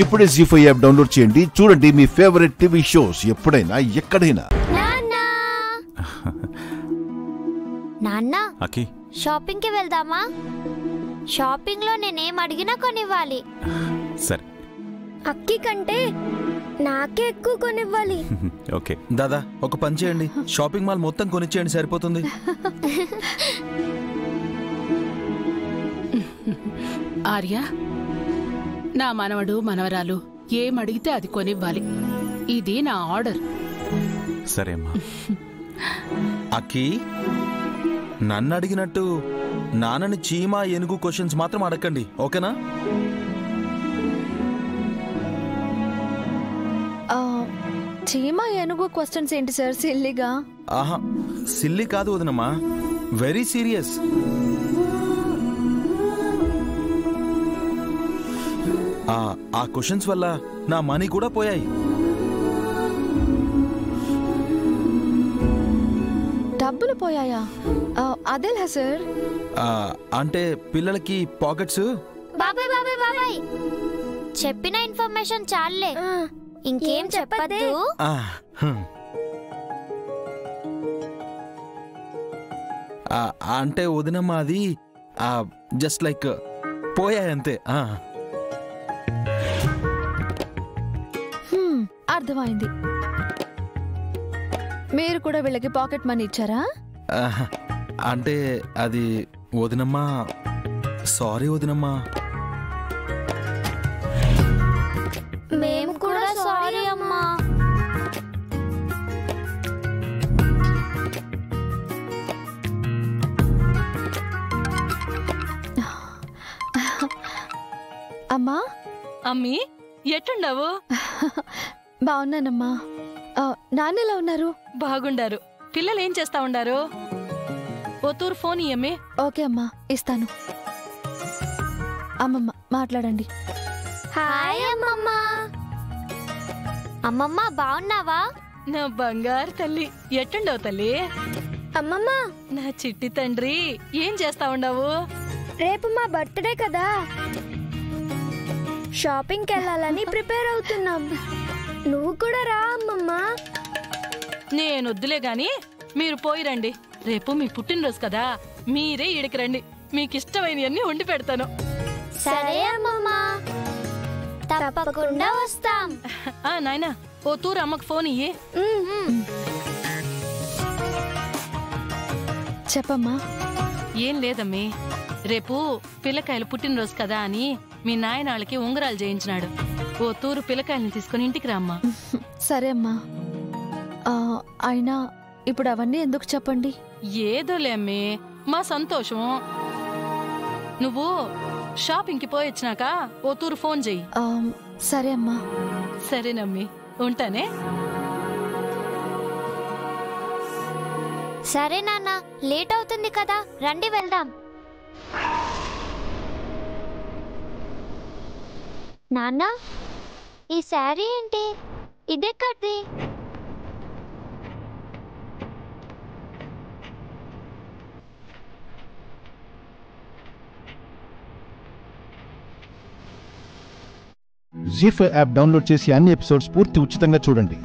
ఇప్పుడే జీ5 app download చేయండి. చూడండి మీ ఫేవరెట్ టీవీ షోస్ ఎప్పుడైనా ఎక్కడైనా. నాన్న, షాపింగ్ కి వెళ్దామా? షాపింగ్ లో నేనేం అడిగినా కొనివ్వాలి. సరే. అక్కి కంటే నాకే ఎక్కువ కొనివ్వాలి. ఓకే దాదా, ఒక పని చేయండి, షాపింగ్ మాల్ మొత్తం కొనిచ్చేయండి, సరిపోతుంది. ఆర్య, నా మనవడు మనవరాలు ఏమడిగితే అది కొనివ్వాలి. ఇది నా ఆర్డర్. సరే అమ్మా. అక్కి, నన్ను అడిగినట్టు నాన్నని చీమ ఏనుగు క్వశ్చన్స్ మాత్రం అడగండి, ఓకేనా? చీమ ఏనుగు క్వశ్చన్స్ ఏంటి సార్ సిల్లీగా? ఆహా, సిల్లీ కాదు వదినమ్మా, వెరీ సీరియస్. ఆ క్వశ్చన్స్ వల్ల నా మనీ కూడా పోయాయి. డబ్బులు పోయాయా? అదేలా సార్? అంటే పిల్లలకి పాకెట్స్. బాబాయ్ బాబాయ్ బాబాయ్, చెప్పిన ఇన్ఫర్మేషన్ చాలే, ఇంకేం చెప్పద్దు. అంటే వదినమ్మా, అది జస్ట్ లైక్ పోయాయి అంతే. అర్థమైంది. మీరు కూడా వీళ్ళకి పాకెట్ మనీ ఇచ్చారా? అంటే అది వదినమ్మా, సారీ వదినమ్మా. మేము కూడా సారీ అమ్మా. అమ్మా. అమ్మీ, ఎట్టుండవు? బాగున్నానమ్మా. నాన్నెలా ఉన్నారు? బాగుండారు. పిల్లలు ఏం చేస్తా ఉండారు? ఓతూరు ఫోన్ ఇయ్యమ్మే. ఓకే అమ్మా, ఇస్తాను. అమ్మమ్మ మాట్లాడండి. హాయ్ అమ్మమ్మ. అమ్మమ్మ బాగున్నావా? నా బంగారు తల్లి, ఎట్టుండవు తల్లి? అమ్మమ్మ, నా చిట్టి తండ్రి, ఏం చేస్తా ఉండవు? రేపు మా బర్త్డే కదా, షాపింగ్కి వెళ్ళాలని ప్రిపేర్ అవుతున్నాం. నువ్వు కూడా రా అమ్మమ్మ. నేను వద్దులే గాని మీరు పోయి రండి. రేపు మీ పుట్టినరోజు కదా, మీరే ఈడికి రండి, మీకు ఇష్టమైనవన్నీ వండి పెడతాను. సరే అమ్మమ్మ, తప్పకుండా వస్తాం. నాయనా, ఓ తూరు అమ్మకు ఫోన్ ఇయ్యి. చెప్పమ్మా. ఏం లేదమ్మీ, రేపు పిల్లకాయలు పుట్టినరోజు కదా అని మీ నాయనాళ్ళకి ఉంగరాలు చేయించినాడు. ఓ తూరు పిల్లకాయల్ని తీసుకుని ఇంటికి రామ్మా. సరే అమ్మా. అయినా ఇప్పుడు అవన్నీ ఎందుకు చెప్పండి? ఏదోలే అమ్మే, మా సంతోషం. నువ్వు షాపింగ్ కి పోయొచ్చినాక ఓ తూరు ఫోన్ చెయ్యి. సరే అమ్మా. సరేనమ్మి, ఉంటానే. సరే నాన్న, లేట్ అవుతుంది కదా, రండి వెళ్దాం. నాన్న, ఈ శారీ ఏంటి? ఇదెక్కడిది? జీ5 యాప్ డౌన్లోడ్ చేసి అన్ని ఎపిసోడ్స్ పూర్తి ఉచితంగా చూడండి.